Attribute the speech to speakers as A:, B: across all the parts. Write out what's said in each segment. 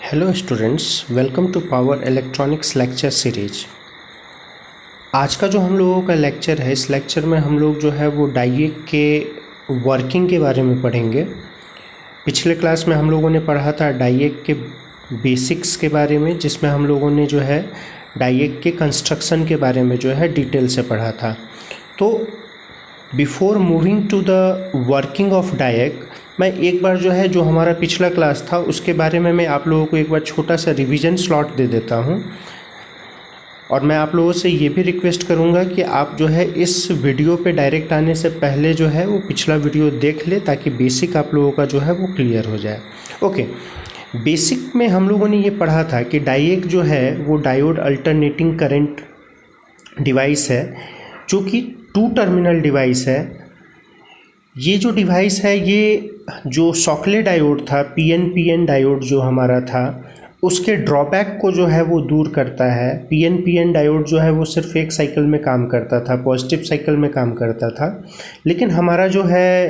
A: Hello students, welcome to power electronics lecture series. आज का जो हम लोगों का लेक्चर है, इस लेक्चर में हम लोग जो है वो डाइएक के वर्किंग के बारे में पढ़ेंगे। पिछले क्लास में हम लोगों ने पढ़ा था डाइएक के बेसिक्स के बारे में, जिसमें हम लोगों ने जो है डाइएक के कंस्ट्रक्शन के बारे में जो है डिटेल से पढ़ा था। तो before moving to the working of DIAC, मैं एक बार जो है जो हमारा पिछला क्लास था उसके बारे में मैं आप लोगों को एक बार छोटा सा रिवीजन स्लॉट दे देता हूं। और मैं आप लोगों से ये भी रिक्वेस्ट करूंगा कि आप जो है इस वीडियो पे डायरेक्ट आने से पहले जो है वो पिछला वीडियो देख ले, ताकि बेसिक आप लोगों का जो है वो क्लियर हो जाए। ओके, बेसिक में हम लोगों ने ये पढ़ा था कि डाइएक जो है वो डायोड अल्टरनेटिंग करंट डिवाइस है, जो कि 2 टर्मिनल डिवाइस है। ये जो डिवाइस है, ये जो शॉकले डायोड था, पीएन डायोड जो हमारा था, उसके ड्रॉबैक को जो है वो दूर करता है। पीएन डायोड जो है वो सिर्फ एक साइकिल में काम करता था, पॉजिटिव साइकिल में काम करता था। लेकिन हमारा जो है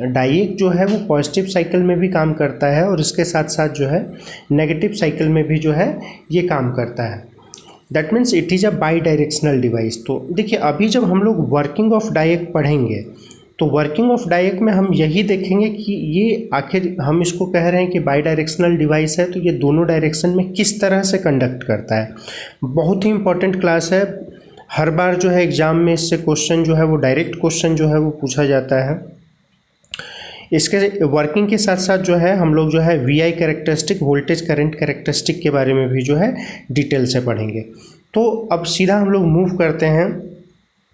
A: डाइएक जो है वो पॉजिटिव साइकिल में भी काम करता है और इसके साथ साथ जो है नेगेटिव साइकिल में भी जो है ये काम करता है। That means it is a by directional device. तो देखिए, अभी जब हम लोग वर्किंग ऑफ डाइएक पढ़ेंगे तो वर्किंग ऑफ डाइएक में हम यही देखेंगे कि ये आखिर हम इसको कह रहे हैं कि बाई डायरेक्शनल डिवाइस है, तो ये दोनों डायरेक्शन में किस तरह से कंडक्ट करता है। बहुत ही इंपॉर्टेंट क्लास है। हर बार जो है एग्जाम में इससे क्वेश्चन जो है वो डायरेक्ट क्वेश्चन जो है वो पूछा जाता है। इसके वर्किंग के साथ साथ जो है हम लोग जो है VI characteristic, voltage current characteristic के बारे में भी जो है डिटेल से पढ़ेंगे। तो अब सीधा हम लोग मूव करते हैं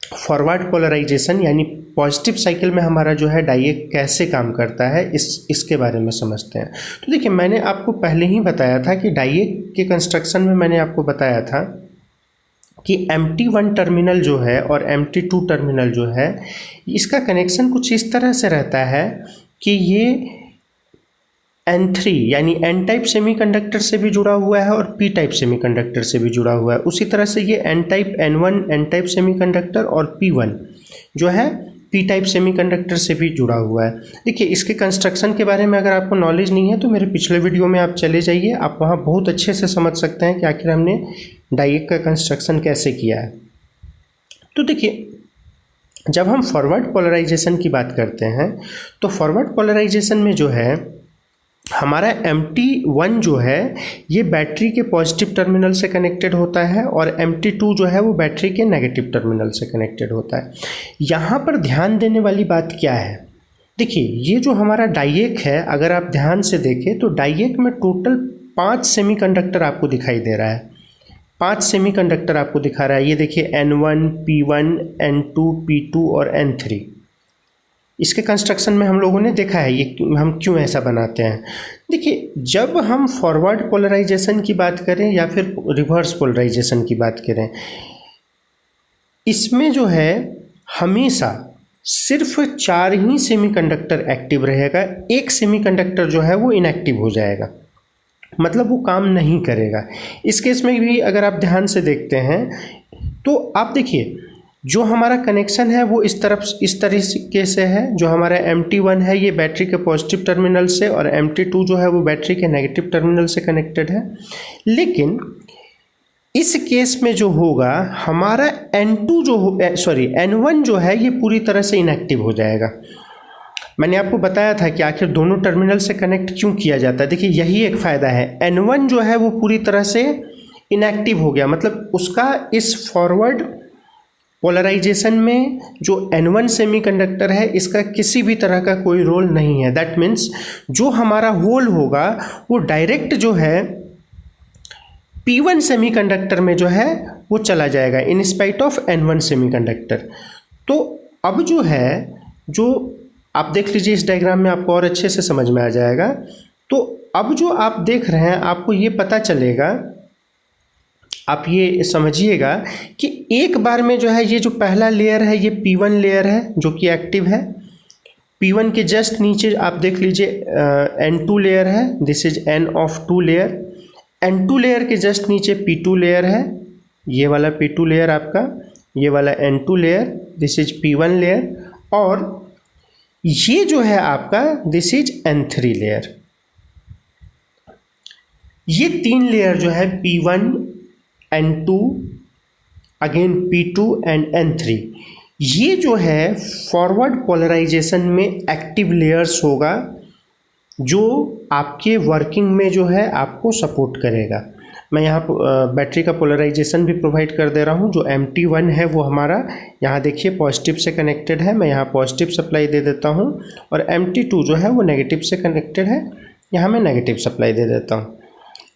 A: फॉरवर्ड पोलराइजेशन, यानी पॉजिटिव साइकिल में हमारा जो है डाइएक कैसे काम करता है, इसके बारे में समझते हैं। तो देखिए, मैंने आपको पहले ही बताया था कि डाइएक के कंस्ट्रक्शन में मैंने आपको बताया था कि MT1 टर्मिनल जो है और MT2 टर्मिनल जो है, इसका कनेक्शन कुछ इस तरह से रहता है कि ये N3 यानी N टाइप सेमीकंडक्टर से भी जुड़ा हुआ है और P टाइप सेमीकंडक्टर से भी जुड़ा हुआ है। उसी तरह से ये N type N1 N type semiconductor और P1 जो है P टाइप सेमीकंडक्टर से भी जुड़ा हुआ है। देखिए, इसके कंस्ट्रक्शन के बारे में अगर आपको नॉलेज नहीं है तो मेरे पिछले वीडियो में आप चले जाइए, आप वहाँ बहुत अच्छे से समझ सकते हैं कि आखिर हमने डाइएक का कंस्ट्रक्शन कैसे किया है। तो देखिए, जब हम फॉरवर्ड पोलराइजेशन की बात करते हैं तो फॉरवर्ड पोलराइजेशन में जो है हमारा MT1 जो है ये बैटरी के पॉजिटिव टर्मिनल से कनेक्टेड होता है और MT2 जो है वो बैटरी के नेगेटिव टर्मिनल से कनेक्टेड होता है। यहाँ पर ध्यान देने वाली बात क्या है, देखिए ये जो हमारा डाइएक है, अगर आप ध्यान से देखें तो डाइएक में टोटल 5 सेमीकंडक्टर आपको दिखाई दे रहा है। 5 सेमीकंडक्टर आपको दिखा रहा है। ये देखिए N1, P1, N2, P2 और N3। इसके कंस्ट्रक्शन में हम लोगों ने देखा है ये हम क्यों ऐसा बनाते हैं। देखिए, जब हम फॉरवर्ड पोलराइजेशन की बात करें या फिर रिवर्स पोलराइजेशन की बात करें, इसमें जो है हमेशा सिर्फ 4 ही सेमीकंडक्टर एक्टिव रहेगा, एक सेमीकंडक्टर जो है वो इनएक्टिव हो जाएगा, मतलब वो काम नहीं करेगा। इस केस में भी अगर आप ध्यान से देखते हैं तो आप देखिए, जो हमारा कनेक्शन है वो इस तरीके से है। जो हमारा MT1 है ये बैटरी के पॉजिटिव टर्मिनल से और MT2 जो है वो बैटरी के नेगेटिव टर्मिनल से कनेक्टेड है। लेकिन इस केस में जो होगा, हमारा N1 जो है ये पूरी तरह से इनएक्टिव हो जाएगा। मैंने आपको बताया था कि आखिर दोनों टर्मिनल से कनेक्ट क्यों किया जाता है। देखिए, यही एक फ़ायदा है। N1 जो है वो पूरी तरह से इनएक्टिव हो गया, मतलब उसका इस फॉरवर्ड पोलराइजेशन में जो N1 सेमीकंडक्टर है इसका किसी भी तरह का कोई रोल नहीं है। दैट मीन्स जो हमारा होल होगा वो डायरेक्ट जो है P1 सेमीकंडक्टर में जो है वो चला जाएगा in spite of N1 semiconductor. तो अब जो है, जो आप देख लीजिए इस डायग्राम में, आपको और अच्छे से समझ में आ जाएगा। तो अब जो आप देख रहे हैं, आपको ये पता चलेगा, आप ये समझिएगा कि एक बार में जो है ये जो पहला लेयर है ये P1 लेयर है जो कि एक्टिव है। P1 के जस्ट नीचे आप देख लीजिए N2 लेयर है, this is N of 2 layer. N2 layer के जस्ट नीचे P2 लेयर है, ये वाला P2 लेयर आपका, ये वाला N2 layer, this is P1 layer, और ये जो है आपका दिस इज N3 लेयर। ये 3 लेयर जो है P1, N2, again P2 and N3, ये जो है फॉरवर्ड पोलराइजेशन में एक्टिव लेयर्स होगा जो आपके वर्किंग में जो है आपको सपोर्ट करेगा। मैं यहाँ बैटरी का पोलराइजेशन भी प्रोवाइड कर दे रहा हूँ। जो MT1 है वो हमारा यहाँ देखिए पॉजिटिव से कनेक्टेड है, मैं यहाँ पॉजिटिव सप्लाई दे देता हूँ, और MT2 जो है वो नेगेटिव से कनेक्टेड है, यहाँ मैं नेगेटिव सप्लाई दे देता हूँ।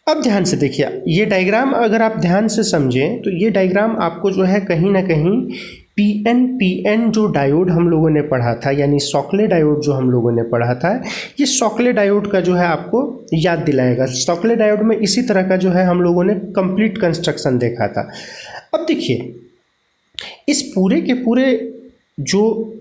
A: अब ध्यान से देखिए ये डायग्राम, अगर आप ध्यान से समझें तो ये डायग्राम आपको जो है कहीं ना कहीं PN जो डायोड हम लोगों ने पढ़ा था, यानी शॉकले डायोड जो हम लोगों ने पढ़ा था, ये शॉकले डायोड का जो है आपको याद दिलाएगा। शॉकले डायोड में इसी तरह का जो है हम लोगों ने कंप्लीट कंस्ट्रक्शन देखा था। अब देखिए इस पूरे के पूरे जो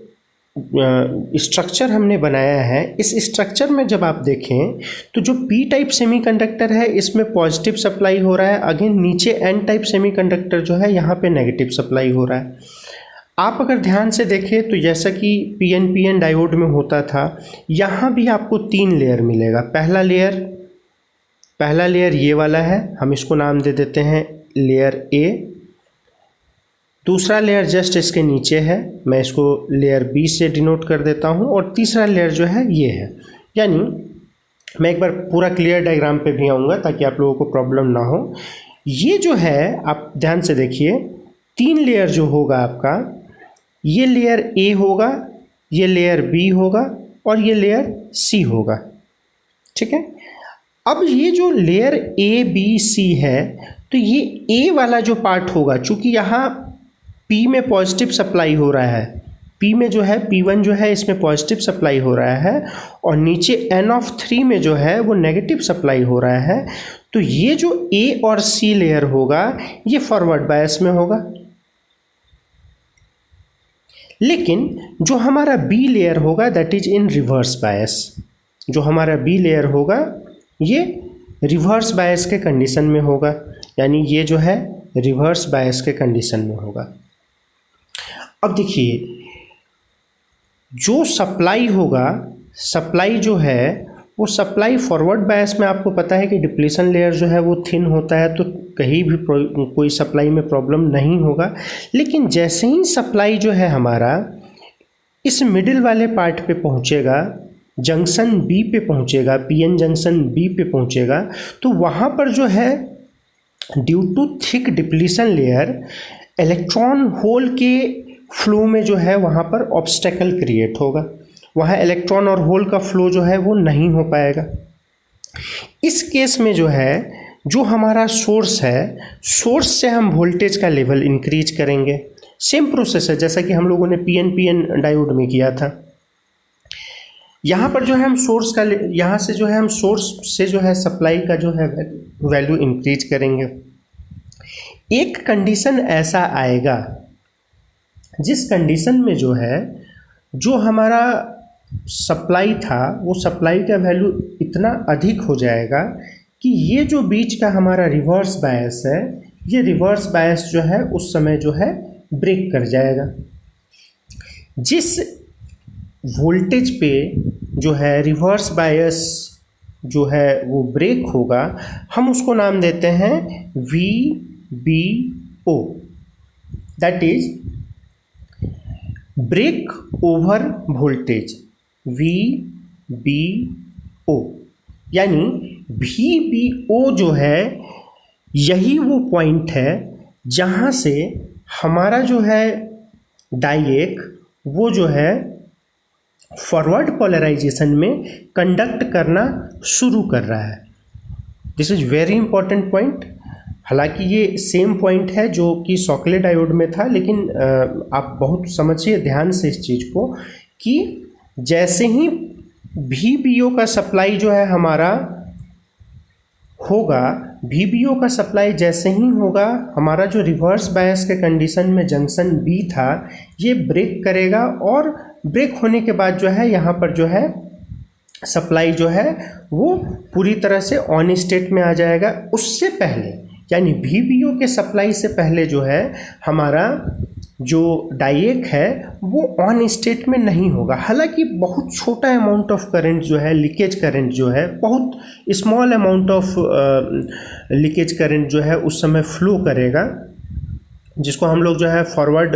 A: स्ट्रक्चर हमने बनाया है, इस स्ट्रक्चर में जब आप देखें तो जो P टाइप सेमीकंडक्टर है इसमें पॉजिटिव सप्लाई हो रहा है, अगेन नीचे N टाइप सेमीकंडक्टर जो है यहाँ पे नेगेटिव सप्लाई हो रहा है। आप अगर ध्यान से देखें तो जैसा कि PN डायोड में होता था, यहाँ भी आपको 3 लेयर मिलेगा। पहला लेयर ये वाला है, हम इसको नाम दे देते हैं लेयर A। दूसरा लेयर जस्ट इसके नीचे है, मैं इसको लेयर B से डिनोट कर देता हूँ, और तीसरा लेयर जो है ये है। यानी मैं एक बार पूरा क्लियर डायग्राम पे भी आऊँगा ताकि आप लोगों को प्रॉब्लम ना हो। ये जो है आप ध्यान से देखिए, 3 लेयर जो होगा आपका, ये लेयर A होगा, ये लेयर B होगा, और ये लेयर C होगा। ठीक है, अब ये जो लेयर A B C है, तो ये A वाला जो पार्ट होगा, चूँकि यहाँ P में पॉजिटिव सप्लाई हो रहा है, P में जो है P1 जो है इसमें पॉजिटिव सप्लाई हो रहा है, और नीचे N(3) में जो है वो नेगेटिव सप्लाई हो रहा है, तो ये जो A और C लेयर होगा ये फॉरवर्ड बायस में होगा। लेकिन जो हमारा B लेयर होगा that is in reverse bias. जो हमारा B लेयर होगा ये रिवर्स बायस के कंडीशन में होगा, यानी ये जो है रिवर्स बायस के कंडीशन में होगा। अब देखिए जो सप्लाई होगा, सप्लाई जो है वो सप्लाई फॉरवर्ड बायस में आपको पता है कि डिप्लीशन लेयर जो है वो थिन होता है, तो कहीं भी कोई सप्लाई में प्रॉब्लम नहीं होगा। लेकिन जैसे ही सप्लाई जो है हमारा इस मिडिल वाले पार्ट पे पहुंचेगा, जंक्शन B पे पहुंचेगा, PN जंक्शन B पे पहुंचेगा, तो वहाँ पर जो है due to thick depletion layer electron hole के फ्लो में जो है वहाँ पर ऑब्स्टेकल क्रिएट होगा, वहाँ इलेक्ट्रॉन और होल का फ्लो जो है वो नहीं हो पाएगा। इस केस में जो है जो हमारा सोर्स है, सोर्स से हम वोल्टेज का लेवल इंक्रीज करेंगे। सेम प्रोसेस है जैसा कि हम लोगों ने PN डायोड में किया था। यहाँ पर जो है हम सोर्स का, यहाँ से जो है हम सोर्स से जो है सप्लाई का जो है वैल्यू इंक्रीज करेंगे। एक कंडीशन ऐसा आएगा जिस कंडीशन में जो है जो हमारा सप्लाई था वो सप्लाई का वैल्यू इतना अधिक हो जाएगा कि ये जो बीच का हमारा रिवर्स बायस है, ये रिवर्स बायस जो है उस समय जो है ब्रेक कर जाएगा। जिस वोल्टेज पे जो है रिवर्स बायस जो है वो ब्रेक होगा, हम उसको नाम देते हैं VBO, that is break over voltage, VBO। यानी VBO जो है यही वो पॉइंट है जहाँ से हमारा जो है डाइएक वो जो है फॉरवर्ड पोलराइजेशन में कंडक्ट करना शुरू कर रहा है। This is very important point. हालांकि ये सेम पॉइंट है जो कि शॉकले डायोड में था, लेकिन आप बहुत समझिए ध्यान से इस चीज़ को कि जैसे ही VBO का सप्लाई जो है हमारा होगा, VBO का सप्लाई जैसे ही होगा, हमारा जो रिवर्स बायस के कंडीशन में जंक्शन B था ये ब्रेक करेगा, और ब्रेक होने के बाद जो है यहाँ पर जो है सप्लाई जो है वो पूरी तरह से ऑन स्टेट में आ जाएगा। उससे पहले यानी VBO के सप्लाई से पहले जो है हमारा जो डाइएक है वो ऑन स्टेट में नहीं होगा। हालांकि बहुत छोटा अमाउंट ऑफ करंट जो है, लीकेज करंट जो है, बहुत small amount of leakage current जो है उस समय फ्लो करेगा, जिसको हम लोग जो है फॉरवर्ड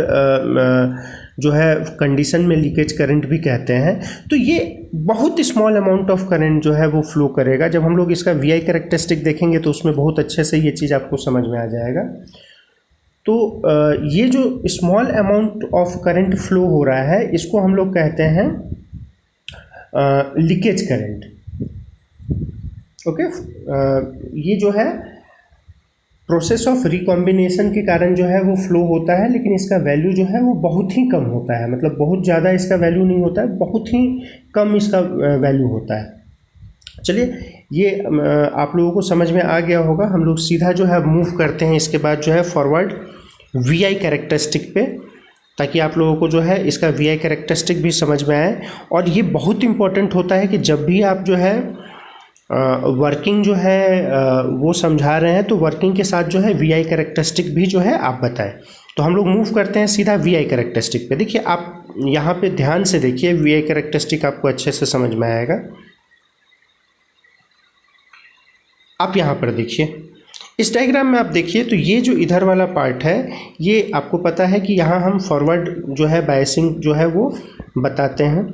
A: जो है कंडीशन में लीकेज करंट भी कहते हैं। तो ये बहुत स्मॉल अमाउंट ऑफ करंट जो है वो फ्लो करेगा। जब हम लोग इसका वीआई कैरेक्टरिस्टिक देखेंगे तो उसमें बहुत अच्छे से ये चीज़ आपको समझ में आ जाएगा। तो ये जो small amount of current flow हो रहा है इसको हम लोग कहते हैं लीकेज करंट। ओके, ये जो है प्रोसेस ऑफ रिकॉम्बिनेशन के कारण जो है वो फ्लो होता है, लेकिन इसका वैल्यू जो है वो बहुत ही कम होता है। मतलब बहुत ज़्यादा इसका वैल्यू नहीं होता है, बहुत ही कम इसका वैल्यू होता है। चलिए, ये आप लोगों को समझ में आ गया होगा। हम लोग सीधा जो है मूव करते हैं इसके बाद जो है फॉरवर्ड वीआई कैरेक्टरिस्टिक पे, ताकि आप लोगों को जो है इसका वीआई कैरेक्टरिस्टिक भी समझ में आए। और ये बहुत इंपॉर्टेंट होता है कि जब भी आप जो है वर्किंग जो है वो समझा रहे हैं तो वर्किंग के साथ जो है वीआई कैरेक्टरिस्टिक भी जो है आप बताएं। तो हम लोग मूव करते हैं सीधा वीआई कैरेक्टरिस्टिक पे। देखिए, आप यहाँ पे ध्यान से देखिए, वीआई कैरेक्टरिस्टिक आपको अच्छे से समझ में आएगा। आप यहाँ पर देखिए, इस डायग्राम में आप देखिए तो ये जो इधर वाला पार्ट है, ये आपको पता है कि यहाँ हम फॉरवर्ड जो है बायसिंग जो है वो बताते हैं।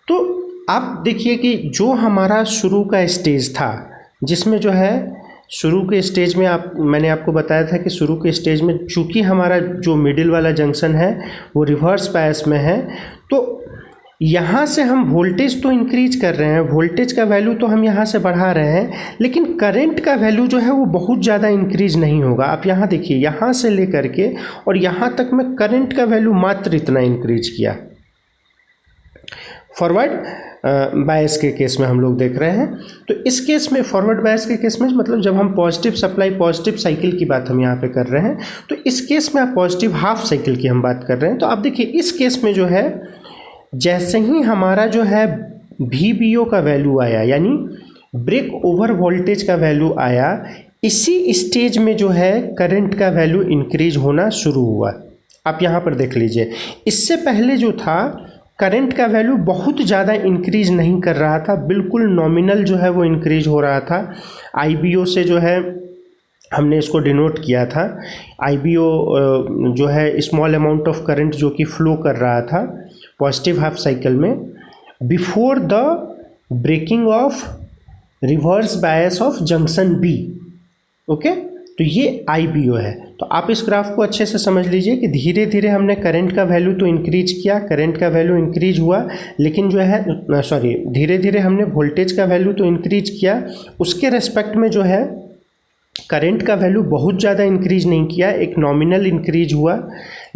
A: तो आप देखिए कि जो हमारा शुरू का स्टेज था, जिसमें जो है शुरू के स्टेज में मैंने आपको बताया था कि शुरू के स्टेज में चूंकि हमारा जो मिडिल वाला जंक्शन है वो रिवर्स बायस में है, तो यहाँ से हम वोल्टेज तो इंक्रीज कर रहे हैं, वोल्टेज का वैल्यू तो हम यहाँ से बढ़ा रहे हैं, लेकिन करंट का वैल्यू जो है वो बहुत ज़्यादा इंक्रीज नहीं होगा। आप यहाँ देखिए, यहाँ से लेकर के और यहाँ तक में करंट का वैल्यू मात्र इतना इंक्रीज किया। फॉरवर्ड बायस के केस में हम लोग देख रहे हैं। तो इस केस में फॉरवर्ड बायस के केस में मतलब जब हम पॉजिटिव सप्लाई पॉजिटिव साइकिल की बात हम यहाँ पे कर रहे हैं, तो इस केस में आप पॉजिटिव हाफ साइकिल की हम बात कर रहे हैं। तो आप देखिए, इस केस में जो है जैसे ही हमारा जो है VBO का वैल्यू आया, यानी ब्रेक ओवर वोल्टेज का वैल्यू आया, इसी स्टेज में जो है करंट का वैल्यू इंक्रीज होना शुरू हुआ। आप यहाँ पर देख लीजिए, इससे पहले जो था करंट का वैल्यू बहुत ज़्यादा इंक्रीज नहीं कर रहा था, बिल्कुल नॉमिनल जो है वो इंक्रीज हो रहा था। IBO से जो है हमने इसको डिनोट किया था। IBO जो है स्मॉल अमाउंट ऑफ करंट जो कि फ्लो कर रहा था पॉजिटिव हाफ साइकिल में before the breaking of reverse bias of junction B। Okay, तो ये IBO है। तो आप इस ग्राफ को अच्छे से समझ लीजिए कि धीरे धीरे हमने करंट का वैल्यू तो इंक्रीज किया, करंट का वैल्यू इंक्रीज हुआ, लेकिन जो है धीरे धीरे हमने वोल्टेज का वैल्यू तो इंक्रीज किया, उसके रेस्पेक्ट में जो है करंट का वैल्यू बहुत ज़्यादा इंक्रीज नहीं किया, एक नॉमिनल इंक्रीज हुआ।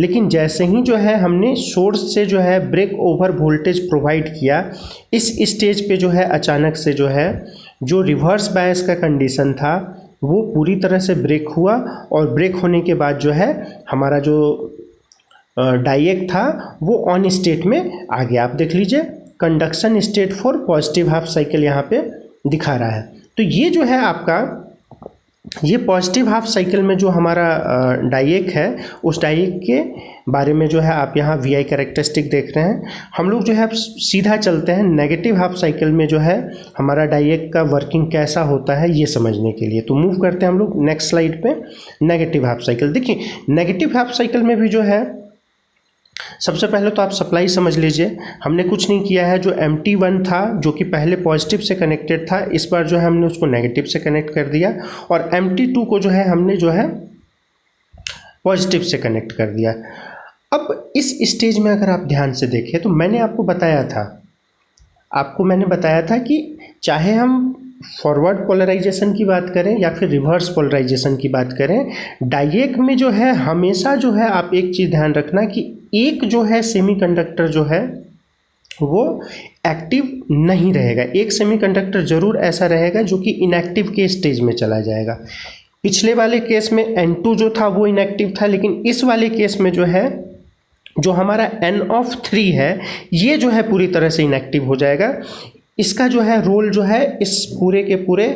A: लेकिन जैसे ही जो है हमने सोर्स से जो है ब्रेक ओवर वोल्टेज प्रोवाइड किया, इस स्टेज पे जो है अचानक से जो है जो रिवर्स बायस का कंडीशन था वो पूरी तरह से ब्रेक हुआ, और ब्रेक होने के बाद जो है हमारा जो डाइएक था वो ऑन स्टेट में आ गया। आप देख लीजिए, conduction state for positive half cycle यहाँ पे दिखा रहा है। तो ये जो है आपका ये पॉजिटिव हाफ साइकिल में जो हमारा डाइएक है, उस डाइएक के बारे में जो है आप यहाँ वीआई कैरेक्टरिस्टिक देख रहे हैं। हम लोग जो है सीधा चलते हैं नेगेटिव हाफ साइकिल में जो है हमारा डाइएक का वर्किंग कैसा होता है ये समझने के लिए। तो मूव करते हैं हम लोग नेक्स्ट स्लाइड पे। नेगेटिव हाफ साइकिल, देखिए नेगेटिव हाफ साइकिल में भी जो है सबसे पहले तो आप सप्लाई समझ लीजिए। हमने कुछ नहीं किया है, जो MT1 था जो कि पहले पॉजिटिव से कनेक्टेड था, इस बार जो है हमने उसको नेगेटिव से कनेक्ट कर दिया, और MT2 को जो है हमने जो है पॉजिटिव से कनेक्ट कर दिया। अब इस स्टेज में अगर आप ध्यान से देखें तो मैंने आपको बताया था कि चाहे हम फॉरवर्ड पोलराइजेशन की बात करें या फिर रिवर्स पोलराइजेशन की बात करें, डाइएक में जो है हमेशा जो है आप एक चीज़ ध्यान रखना कि एक जो है सेमीकंडक्टर जो है वो एक्टिव नहीं रहेगा। एक सेमीकंडक्टर जरूर ऐसा रहेगा जो कि इनएक्टिव के स्टेज में चला जाएगा। पिछले वाले केस में N2 जो था वो इनएक्टिव था, लेकिन इस वाले केस में जो है जो हमारा N(3) है ये जो है पूरी तरह से इनएक्टिव हो जाएगा। इसका जो है रोल जो है इस पूरे के पूरे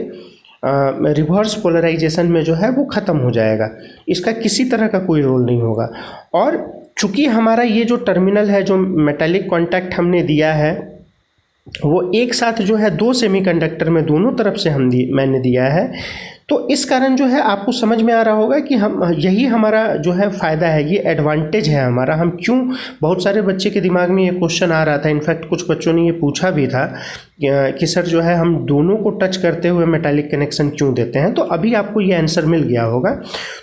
A: रिवर्स पोलराइजेशन में जो है वो ख़त्म हो जाएगा, इसका किसी तरह का कोई रोल नहीं होगा। और चूँकि हमारा ये जो टर्मिनल है, जो मेटालिक कॉन्टैक्ट हमने दिया है, वो एक साथ जो है दो सेमीकंडक्टर में दोनों तरफ से मैंने दिया है, तो इस कारण जो है आपको समझ में आ रहा होगा कि हम यही हमारा जो है फ़ायदा है, ये एडवांटेज है हमारा। हम क्यों, बहुत सारे बच्चे के दिमाग में ये क्वेश्चन आ रहा था, इनफैक्ट कुछ बच्चों ने ये पूछा भी था कि सर जो है हम दोनों को टच करते हुए मेटालिक कनेक्शन क्यों देते हैं, तो अभी आपको ये आंसर मिल गया होगा।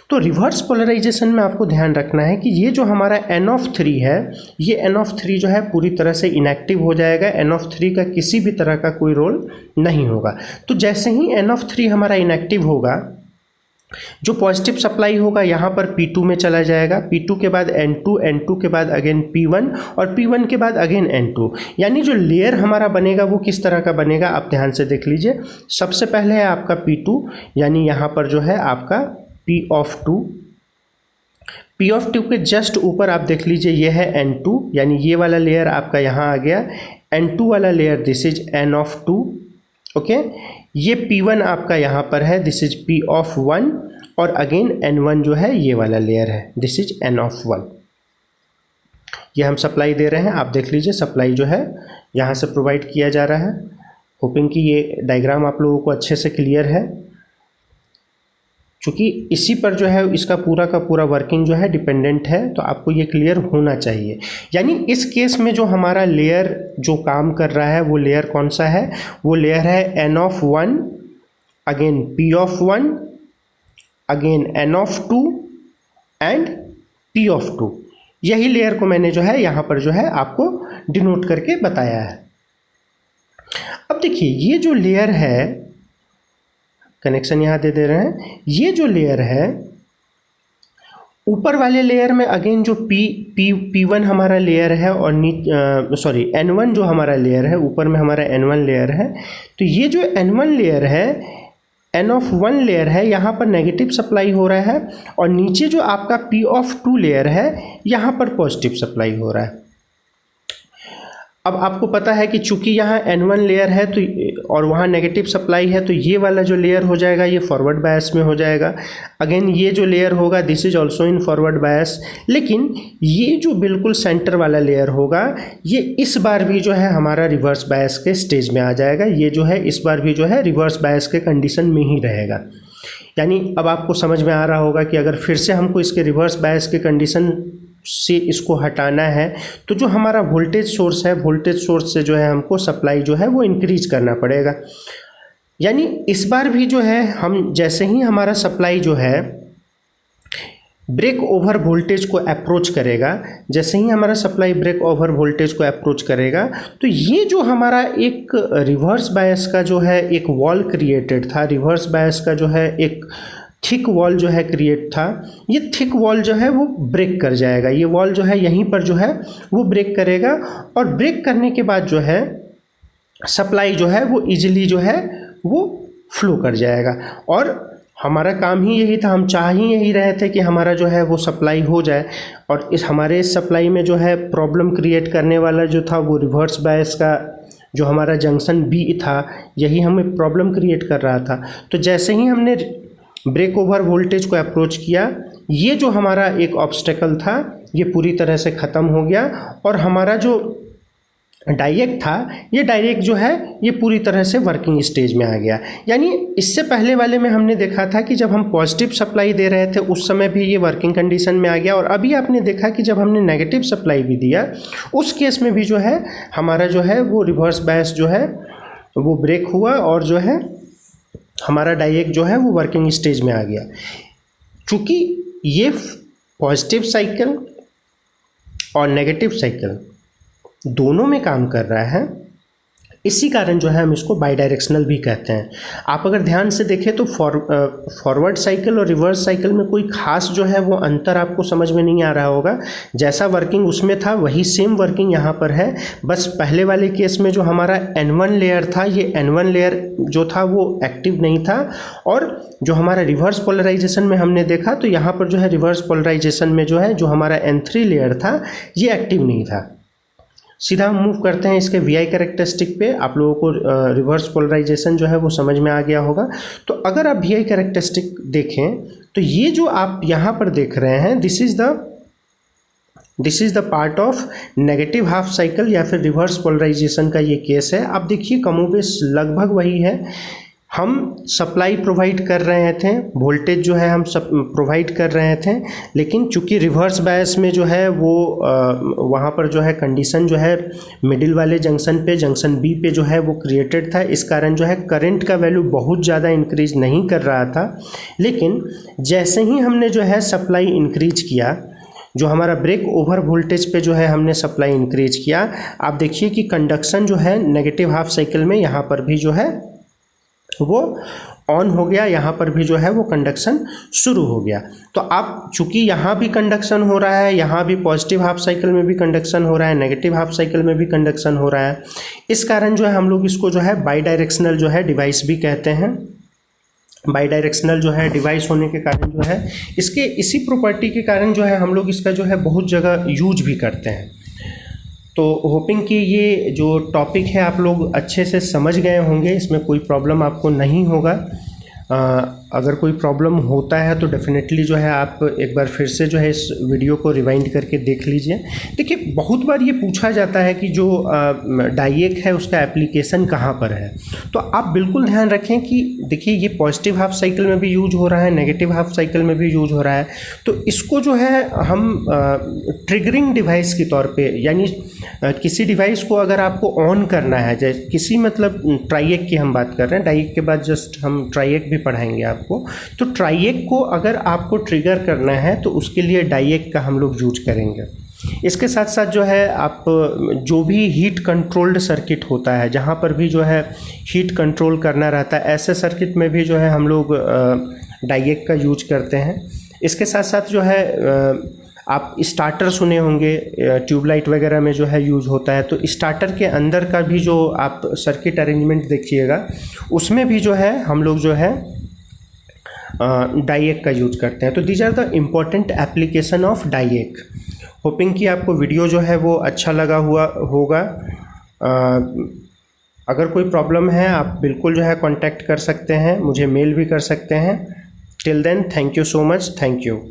A: तो रिवर्स पोलराइजेशन में आपको ध्यान रखना है कि ये जो हमारा NO3 है, ये NO3 जो है पूरी तरह से इनएक्टिव हो जाएगा, NO3 का किसी भी तरह का कोई रोल नहीं होगा। तो जैसे ही NO3 हमारा इनएक्टिव होगा, जो पॉजिटिव सप्लाई होगा यहाँ पर P2 में चला जाएगा, P2 के बाद N2, N2 के बाद अगेन P1 और P1 के बाद अगेन N2। यानी जो लेयर हमारा बनेगा वो किस तरह का बनेगा, आप ध्यान से देख लीजिए। सबसे पहले है आपका P2, यानी यहाँ पर जो है आपका P ऑफ 2, P ऑफ 2 के जस्ट ऊपर आप देख लीजिए ये है N2, यानी ये वाला लेयर आपका यहाँ आ गया। N2 वाला layer this is N of 2, okay. ये P1 आपका यहाँ पर है, दिस इज P ऑफ 1, और अगेन N1 जो है ये वाला लेयर है, दिस इज N ऑफ 1। ये हम सप्लाई दे रहे हैं, आप देख लीजिए सप्लाई जो है यहाँ से प्रोवाइड किया जा रहा है। होपिंग कि ये डायग्राम आप लोगों को अच्छे से क्लियर है, क्योंकि इसी पर जो है इसका पूरा का पूरा वर्किंग जो है डिपेंडेंट है, तो आपको ये क्लियर होना चाहिए। यानी इस केस में जो हमारा लेयर जो काम कर रहा है वो लेयर कौन सा है, वो लेयर है N of 1, again P of 1, again N of 2 and P of 2। यही लेयर को मैंने जो है यहाँ पर जो है आपको डिनोट करके बताया है। अब देखिए ये जो लेयर है, कनेक्शन यहाँ दे रहे हैं, ये जो लेयर है ऊपर वाले लेयर में अगेन जो P1 हमारा लेयर है और N1 जो हमारा लेयर है, ऊपर में हमारा N1 लेयर है। तो ये जो N1 लेयर है, N ऑफ 1 लेयर है, यहाँ पर नेगेटिव सप्लाई हो रहा है, और नीचे जो आपका P ऑफ 2 लेयर है यहाँ पर पॉजिटिव सप्लाई हो रहा है। अब आपको पता है कि चूंकि यहाँ N1 लेयर है तो और वहाँ नेगेटिव सप्लाई है, तो ये वाला जो लेयर हो जाएगा ये फॉरवर्ड बायस में हो जाएगा। अगेन ये जो लेयर होगा this is also in forward bias. लेकिन ये जो बिल्कुल सेंटर वाला लेयर होगा ये इस बार भी जो है हमारा रिवर्स बायस के स्टेज में आ जाएगा। ये जो है इस बार भी जो है रिवर्स बायस के कंडीशन में ही रहेगा। यानी अब आपको समझ में आ रहा होगा कि अगर फिर से हमको इसके रिवर्स बायस के कंडीशन से इसको हटाना है तो जो हमारा वोल्टेज सोर्स है, वोल्टेज सोर्स से जो है हमको सप्लाई जो है वो इंक्रीज करना पड़ेगा। यानी इस बार भी जो है हम जैसे ही हमारा सप्लाई जो है ब्रेक ओवर वोल्टेज को अप्रोच करेगा, जैसे ही हमारा सप्लाई ब्रेक ओवर वोल्टेज को अप्रोच करेगा तो ये जो हमारा एक रिवर्स बायस का जो है एक वॉल क्रिएटेड था, रिवर्स बायस का जो है एक थिक वॉल जो है क्रिएट था, ये थिक वॉल जो है वो ब्रेक कर जाएगा। ये वॉल जो है यहीं पर जो है वो ब्रेक करेगा और ब्रेक करने के बाद जो है सप्लाई जो है वो इजीली जो है वो फ्लो कर जाएगा। और हमारा काम ही यही था, हम चाह ही यही रहे थे कि हमारा जो है वो सप्लाई हो जाए। और इस हमारे सप्लाई में जो है प्रॉब्लम क्रिएट करने वाला जो था वो रिवर्स बायस का जो हमारा जंक्शन बी था, यही हमें प्रॉब्लम क्रिएट कर रहा था। तो जैसे ही हमने ब्रेक ओवर वोल्टेज को अप्रोच किया, ये जो हमारा एक ऑब्स्टेकल था ये पूरी तरह से ख़त्म हो गया और हमारा जो डायरेक्ट था ये डायरेक्ट जो है ये पूरी तरह से वर्किंग स्टेज में आ गया। यानी इससे पहले वाले में हमने देखा था कि जब हम पॉजिटिव सप्लाई दे रहे थे उस समय भी ये वर्किंग कंडीशन में आ गया, और अभी आपने देखा कि जब हमने नेगेटिव सप्लाई भी दिया उस केस में भी जो है हमारा जो है वो रिवर्स बायस जो है वो ब्रेक हुआ और जो है हमारा डायरेक्ट जो है वो वर्किंग स्टेज में आ गया। चूँकि ये पॉजिटिव साइकिल और नेगेटिव साइकिल दोनों में काम कर रहा है, इसी कारण जो है हम इसको बाई डायरेक्शनल भी कहते हैं। आप अगर ध्यान से देखें तो फॉरवर्ड साइकिल और रिवर्स साइकिल में कोई खास जो है वो अंतर आपको समझ में नहीं आ रहा होगा। जैसा वर्किंग उसमें था वही सेम वर्किंग यहाँ पर है। बस पहले वाले केस में जो हमारा N1 लेयर था, ये N1 लेयर जो था वो एक्टिव नहीं था, और जो हमारा रिवर्स पोलराइजेशन में हमने देखा तो यहाँ पर जो है रिवर्स पोलराइजेशन में जो है जो हमारा N3 लेयर था ये एक्टिव नहीं था। सीधा हम मूव करते हैं इसके वी आई कैरेक्टरिस्टिक पे। आप लोगों को रिवर्स पोलराइजेशन जो है वो समझ में आ गया होगा। तो अगर आप वी आई कैरेक्टरिस्टिक देखें तो ये जो आप यहाँ पर देख रहे हैं, this is the part of negative half cycle या फिर रिवर्स पोलराइजेशन का ये केस है। आप देखिए कमोबेश लगभग वही है। हम सप्लाई प्रोवाइड कर रहे थे, वोल्टेज जो है हम सब प्रोवाइड कर रहे थे, लेकिन चूंकि रिवर्स बायस में जो है वो वहाँ पर जो है कंडीशन जो है मिडिल वाले जंक्शन पे, जंक्शन बी पे जो है वो क्रिएटेड था। इस कारण जो है करंट का वैल्यू बहुत ज़्यादा इंक्रीज नहीं कर रहा था। लेकिन जैसे ही हमने जो है सप्लाई इंक्रीज किया, जो हमारा ब्रेक ओवर वोल्टेज पे जो है हमने सप्लाई इंक्रीज किया, आप देखिए कि कंडक्शन जो है नेगेटिव हाफ साइकिल में यहाँ पर भी जो है वो ऑन हो गया, यहाँ पर भी जो है वो कंडक्शन शुरू हो गया। तो आप चूंकि यहाँ भी कंडक्शन हो रहा है, यहाँ भी पॉजिटिव हाफ साइकिल में भी कंडक्शन हो रहा है, नेगेटिव हाफ साइकिल में भी कंडक्शन हो रहा है, इस कारण जो है हम लोग इसको जो है बाई डायरेक्शनल जो है डिवाइस भी कहते हैं। बाई डायरेक्शनल जो है डिवाइस होने के कारण जो है इसके इसी प्रॉपर्टी के कारण जो है हम लोग इसका जो है बहुत जगह यूज भी करते हैं। तो होपिंग कि ये जो टॉपिक है आप लोग अच्छे से समझ गए होंगे, इसमें कोई प्रॉब्लम आपको नहीं होगा। अगर कोई प्रॉब्लम होता है तो डेफिनेटली जो है आप एक बार फिर से जो है इस वीडियो को रिवाइंड करके देख लीजिए। देखिए बहुत बार ये पूछा जाता है कि जो डाइएक है उसका एप्लीकेशन कहाँ पर है। तो आप बिल्कुल ध्यान रखें कि देखिए ये पॉजिटिव हाफ साइकिल में भी यूज हो रहा है, नेगेटिव हाफ साइकिल में भी यूज हो रहा है। तो इसको जो है हम ट्रिगरिंग डिवाइस के तौर पे, यानी किसी डिवाइस को अगर आपको ऑन करना है, जैसे किसी मतलब ट्राइएक की हम बात कर रहे हैं, डाइएक के बाद जस्ट हम ट्राइएक भी पढ़ाएंगे आपको। तो ट्राइएक को अगर आपको ट्रिगर करना है तो उसके लिए डाइएक का हम लोग यूज करेंगे। इसके साथ साथ जो है आप जो भी हीट कंट्रोल्ड सर्किट होता है, जहाँ पर भी जो है हीट कंट्रोल करना रहता है, ऐसे सर्किट में भी जो है हम लोग डाइएक का यूज करते हैं। इसके साथ साथ जो है आप स्टार्टर सुने होंगे, ट्यूबलाइट वगैरह में जो है यूज़ होता है। तो स्टार्टर के अंदर का भी जो आप सर्किट अरेंजमेंट देखिएगा, उसमें भी जो है हम लोग जो है डाइएक का यूज करते हैं। तो these are the important application of DIAC. Hoping कि आपको वीडियो जो है वो अच्छा लगा हुआ होगा। अगर कोई प्रॉब्लम है आप बिल्कुल जो है कांटेक्ट कर सकते हैं, मुझे मेल भी कर सकते हैं। Till then thank you so much, thank you.